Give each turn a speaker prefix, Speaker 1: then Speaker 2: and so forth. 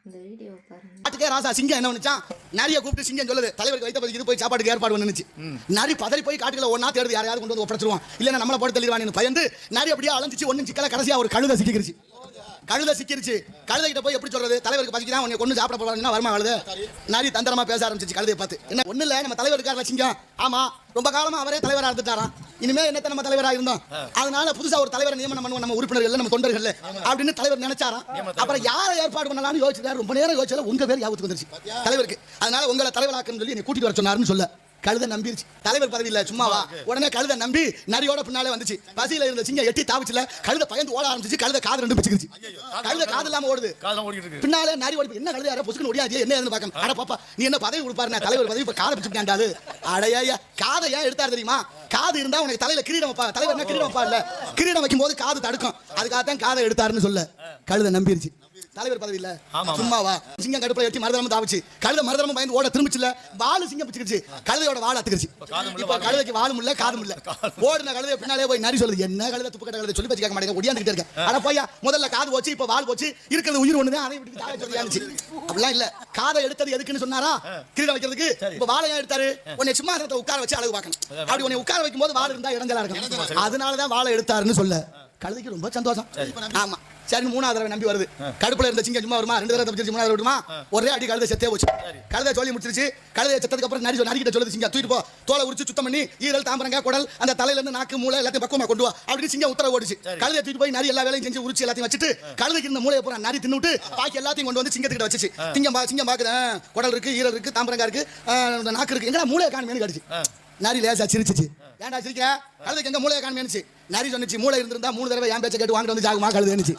Speaker 1: இந்த வீடியோ பாருங்க.
Speaker 2: பாட்டுக்கே ராசா சிங்கம் என்ன பண்ணுச்சான், நிறைய கூப்பிட்டு சிங்கம் சொல்லுது தலைவருக்கு வைத்த பதிக்கு இது போய் சாப்பாட்டுக்கு ஏற்பாடு பண்ணுச்சு. நரி பதறி போய் காட்டுக்குள்ள ஒன்னா தேடுது, யாரையாவது கொண்டு வந்து ஒப்படைச்சிருவான், இல்லைன்னா நம்மளை போட்டு தள்ளிடுவான்னு பயந்து நரி அப்படியே அலைஞ்சிச்சு. ஒன்னும் சிக்கல கடைசியா ஒரு கழுதை சிக்கிருச்சு. கழுதை கிட்ட போய் எப்படி சொல்றது, தலைவருக்கு பசிக்குதான் உன்னை கொண்டு சாப்பிட போறாங்கன்னா வருமா கழுதை. நரி தந்திரமா பேச ஆரம்பிச்சு கழுதையை பார்த்து. என்ன ஒண்ணு இல்ல, நம்ம தலைவர் இருக்காருல சிங்கம், ஆமா ரொம்ப காலமா அவரே தலைவரா இருந்துட்டாராம், இனிமே என்னத்த நம்ம தலைவரா இருந்தோம், அதனால புதுசா ஒரு தலைவரை நியமனம் பண்ணுவோம் நம்ம உறுப்பினர்கள் நம்ம தொண்டர்கள் அப்படின்னு தலைவர் நினைச்சாராம். அப்புறம் யாரை ஏற்பாடு பண்ணலாம்னு யோசிச்சாரு. ரொம்ப நேரம் யோசிச்சால உங்க பேர் ஞாபகத்துக்கு வந்துருச்சு தலைவருக்கு. அதனால உங்களை தலைவராக்குன்னு சொல்லி என்னை கூட்டிட்டு வர சொன்னாருன்னு சொல்ல கழுதை நம்பிருச்சு. தலைவர் பதவி இல்ல சும்மாவா, உடனே கழுதை நம்பி நரியோட பின்னாலே வந்துச்சு. பசியில இருந்த சிங்கம் எட்டி தாவிச்சுல, கழுதை பயந்து ஓட ஆரம்பிச்சு. கழுதை காது ரெண்டு பிச்சுக்கிச்சு. கழுதை காது இல்லாம ஓடுது, பின்னாலே நரி ஓடி. என்ன கழுதை யாரோ பொசுக்குன்னு ஓடியாச்சு, என்ன ஏதுன்னு பார்க்கணும். அட பாப்பா நீ என்ன பதவி கொடுப்பாரு, தலைவர் பதவி இப்ப காதை பிச்சுக்கிட்டாண்டாது. அடையா காதை ஏன் எடுத்தாரு தெரியுமா, காது இருந்தா உனக்கு தலையில கிரீடம் வைப்பா, தலைவர் என்ன கிரீடம் வைப்பா இல்ல, கிரீடம் வைக்கும் போது காது தடுக்கும், அதுக்காகத்தான் காதை எடுத்தாருன்னு சொல்ல கழுதை நம்பிருச்சு. தலைவர் பதவி இல்ல சும்மாவா. சிங்கம் கடுப்புல எட்டி மருதரமும் தாவிச்சு. கழுதை மருதரமும் பயந்து ஓட திரும்பிச்சுல, வாழு சிங்கம் பிச்சுக்கிச்சு. கழுதையோட வாழ அத்துக்கிச்சு. இப்ப கழுதைக்கு வாழும் இல்ல காதும் இல்ல. ஓடுன கழுதை பின்னாலே போய் நரி சொல்லுது, என்ன கழுதை துப்பு கட்ட கழுதை சொல்லி பச்சு கேட்க மாட்டேங்க, ஒடியாந்துக்கிட்டே இருக்கேன். அட பையா முதல்ல காது போச்சு, இப்ப வால் போச்சு, இருக்கிறது உயிர் ஒண்ணுதான், அதை விட்டு தாழ சொல்லியாச்சு. அப்படிலாம் இல்ல, காதை எடுத்தது எதுக்குன்னு சொன்னாரா, கிரீடம் வைக்கிறதுக்கு. இப்ப வாழையா எடுத்தாரு, உன்னை சிம்மாசனத்தை உட்கார வச்சு அழகு பார்க்கணும். அப்படி உன்னை உட்கார வைக்கும் போது வாள் இருந்தா இறஞ்சலா இருக்கும், அதனாலதான் வாழை எடுத்தாருன்னு சொல்ல கழுதைக்கு ரொம்ப சந்தோஷம். ஆமா சரி, மூணாவது தடவை நம்பி வருது. கடுப்புல இருந்த சிங்கம் சும்மா வருமா, ரெண்டு தடவை தப்பிச்சு மூணாவது விடுமா, ஒரே அடி கழுதை செத்தே போச்சு. கழுதை சொல்லி முடிச்சிருச்சு. கழுதை செத்ததுக்கு அப்புறம் நரிக்கிட்ட சொல்லுது சிங்கம், தூக்கிட்டு போ, தோலை உரிச்சு சுத்தம் பண்ணி ஈரல் தாம்பரங்க குடல் அந்த தலையில இருந்து நாக்கு மூளை எல்லாத்தையும் பக்குவமா கொண்டு வா அப்படின்னு சிங்கம் உத்தரவு ஓடிச்சு. கழுதை தூக்கிட்டு போய் நரி எல்லா வேலையும் செஞ்சு உரிச்சு எல்லாத்தையும் வச்சுட்டு கழுதைக்கு இந்த மூளையை பூரா நரி தின்னுட்டு பாக்கி எல்லாத்தையும் கொண்டு வந்து சிங்கத்துக்கிட்ட வச்சுச்சு. சிங்கம் பாக்குறேன், குடல் இருக்கு, ஈரல் இருக்கு, தாம்பரங்கா இருக்கு, நாக்கு இருக்கு, எங்கடா மூளையை காணுமேனு கடிச்சு. நரி லேசா சிரிச்சிச்சு. ஏன்டா சிரிக்க, கழுதைக்கு எங்க மூளையை காணுமேனுச்சு. நரி சொன்னிச்சு, மூளை இருந்திருந்தா 3 தடவை என் பேச்சை கேட்டு வாங்கிட்டு வந்து ஜாகுமா கழுதுச்சு.